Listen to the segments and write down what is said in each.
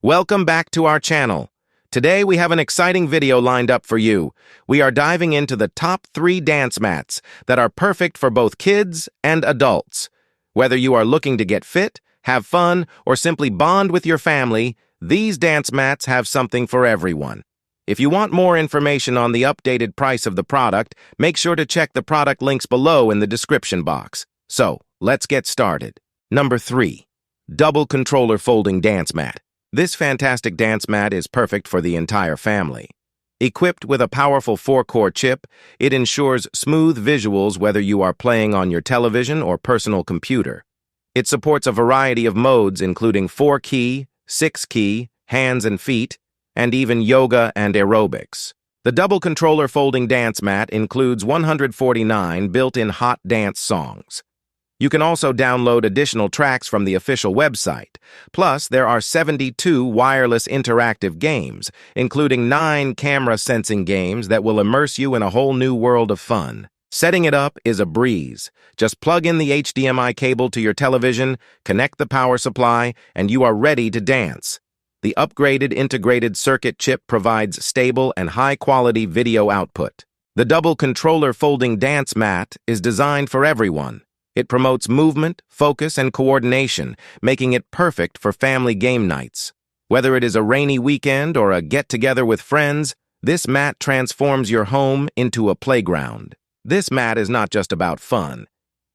Welcome back to our channel. Today we have an exciting video lined up for you. We are diving into the top 3 dance mats that are perfect for both kids and adults. Whether you are looking to get fit, have fun, or simply bond with your family, these dance mats have something for everyone. If you want more information on the updated price of the product, make sure to check the product links below in the description box. So, let's get started. Number 3. Double Controller Folding Dance Mat. This fantastic dance mat is perfect for the entire family. Equipped with a powerful 4-core chip, it ensures smooth visuals whether you are playing on your television or personal computer. It supports a variety of modes including 4-key, 6-key, hands and feet, and even yoga and aerobics. The Double Controller Folding Dance Mat includes 149 built-in hot dance songs. You can also download additional tracks from the official website. Plus, there are 72 wireless interactive games, including 9 camera-sensing games that will immerse you in a whole new world of fun. Setting it up is a breeze. Just plug in the HDMI cable to your television, connect the power supply, and you are ready to dance. The upgraded integrated circuit chip provides stable and high-quality video output. The Double Controller Folding Dance Mat is designed for everyone. It promotes movement, focus, and coordination, making it perfect for family game nights. Whether it is a rainy weekend or a get-together with friends, this mat transforms your home into a playground. This mat is not just about fun.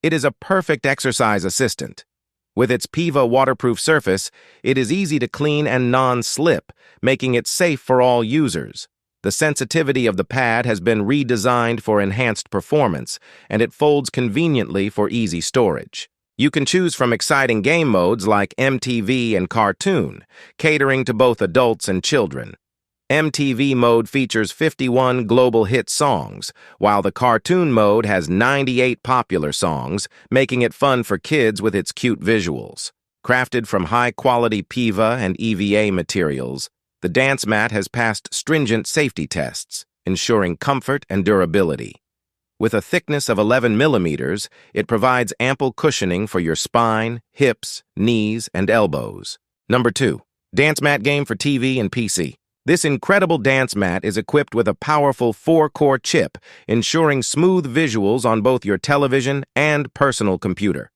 It is a perfect exercise assistant. With its PIVA waterproof surface, it is easy to clean and non-slip, making it safe for all users. The sensitivity of the pad has been redesigned for enhanced performance, and it folds conveniently for easy storage. You can choose from exciting game modes like MTV and Cartoon, catering to both adults and children. MTV mode features 51 global hit songs, while the Cartoon mode has 98 popular songs, making it fun for kids with its cute visuals. Crafted from high-quality PIVA and EVA materials, the dance mat has passed stringent safety tests, ensuring comfort and durability. With a thickness of 11 millimeters, it provides ample cushioning for your spine, hips, knees, and elbows. Number 2. Dance mat game for TV and PC. This incredible dance mat is equipped with a powerful 4-core chip, ensuring smooth visuals on both your television and personal computer.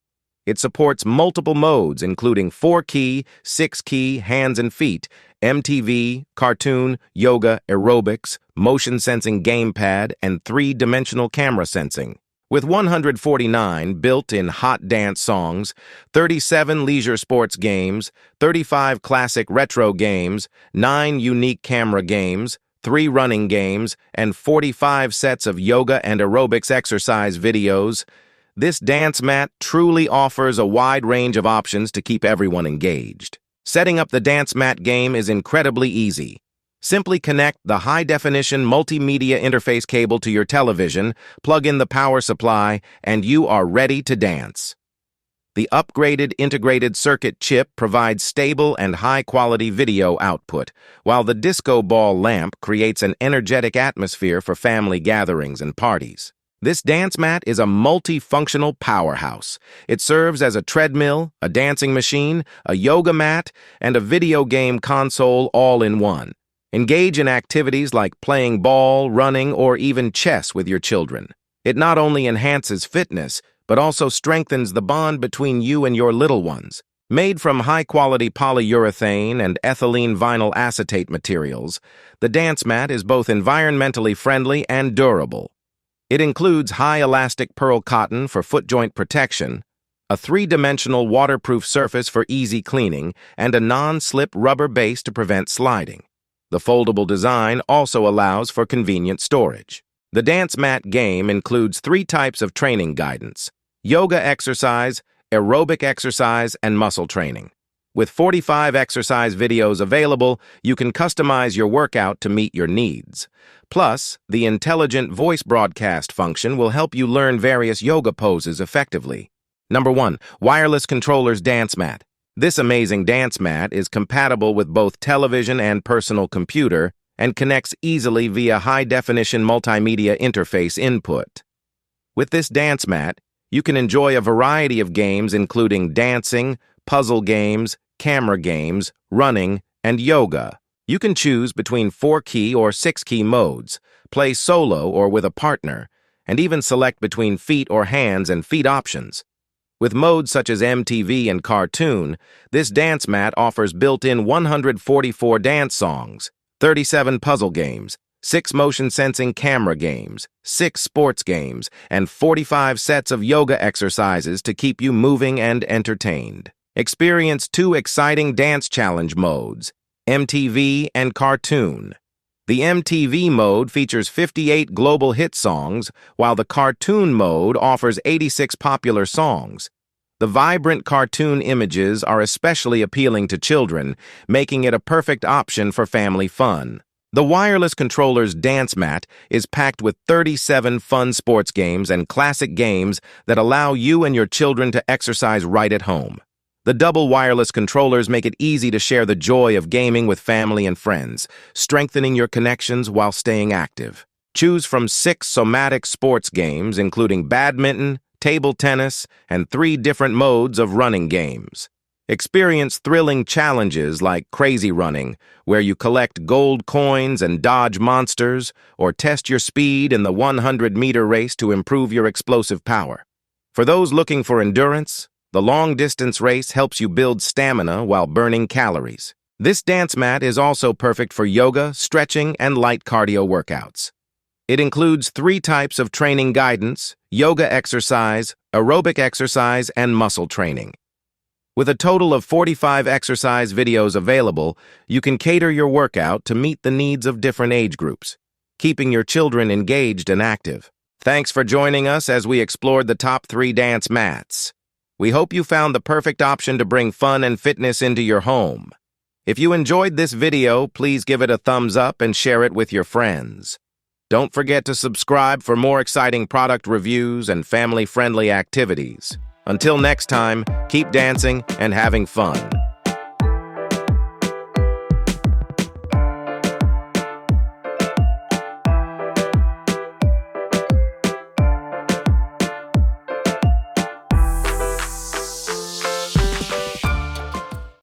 It supports multiple modes, including 4-key, 6-key, hands and feet, MTV, Cartoon, yoga, aerobics, motion-sensing gamepad, and 3-dimensional camera sensing. With 149 built-in hot dance songs, 37 leisure sports games, 35 classic retro games, 9 unique camera games, 3 running games, and 45 sets of yoga and aerobics exercise videos, this dance mat truly offers a wide range of options to keep everyone engaged. Setting up the dance mat game is incredibly easy. Simply connect the high-definition multimedia interface cable to your television, plug in the power supply, and you are ready to dance. The upgraded integrated circuit chip provides stable and high-quality video output, while the disco ball lamp creates an energetic atmosphere for family gatherings and parties. This dance mat is a multifunctional powerhouse. It serves as a treadmill, a dancing machine, a yoga mat, and a video game console all in one. Engage in activities like playing ball, running, or even chess with your children. It not only enhances fitness, but also strengthens the bond between you and your little ones. Made from high-quality polyurethane and ethylene vinyl acetate materials, the dance mat is both environmentally friendly and durable. It includes high elastic pearl cotton for foot joint protection, a 3-dimensional waterproof surface for easy cleaning, and a non-slip rubber base to prevent sliding. The foldable design also allows for convenient storage. The dance mat game includes 3 types of training guidance: yoga exercise, aerobic exercise, and muscle training. With 45 exercise videos available, you can customize your workout to meet your needs. Plus, the intelligent voice broadcast function will help you learn various yoga poses effectively. Number 1. Wireless Controllers Dance Mat. This amazing dance mat is compatible with both television and personal computer and connects easily via high-definition multimedia interface input. With this dance mat, you can enjoy a variety of games including dancing, puzzle games, camera games, running, And yoga. You can choose between 4-key or 6-key modes, play solo or with a partner, and even select between feet or hands and feet options. With modes such as MTV and cartoon, this dance mat offers built-in 144 dance songs, 37 puzzle games, 6 motion-sensing camera games, 6 sports games, and 45 sets of yoga exercises to keep you moving and entertained. Experience 2 exciting dance challenge modes, MTV and cartoon. The MTV mode features 58 global hit songs, while the cartoon mode offers 86 popular songs. The vibrant cartoon images are especially appealing to children, making it a perfect option for family fun. The wireless controller's dance mat is packed with 37 fun sports games and classic games that allow you and your children to exercise right at home. The double wireless controllers make it easy to share the joy of gaming with family and friends, strengthening your connections while staying active. Choose from 6 somatic sports games, including badminton, table tennis, and 3 different modes of running games. Experience thrilling challenges like crazy running, where you collect gold coins and dodge monsters, or test your speed in the 100-meter race to improve your explosive power. For those looking for endurance, the long-distance race helps you build stamina while burning calories. This dance mat is also perfect for yoga, stretching, and light cardio workouts. It includes 3 types of training guidance: yoga exercise, aerobic exercise, and muscle training. With a total of 45 exercise videos available, you can cater your workout to meet the needs of different age groups, keeping your children engaged and active. Thanks for joining us as we explored the top 3 dance mats. We hope you found the perfect option to bring fun and fitness into your home. If you enjoyed this video, please give it a thumbs up and share it with your friends. Don't forget to subscribe for more exciting product reviews and family-friendly activities. Until next time, keep dancing and having fun.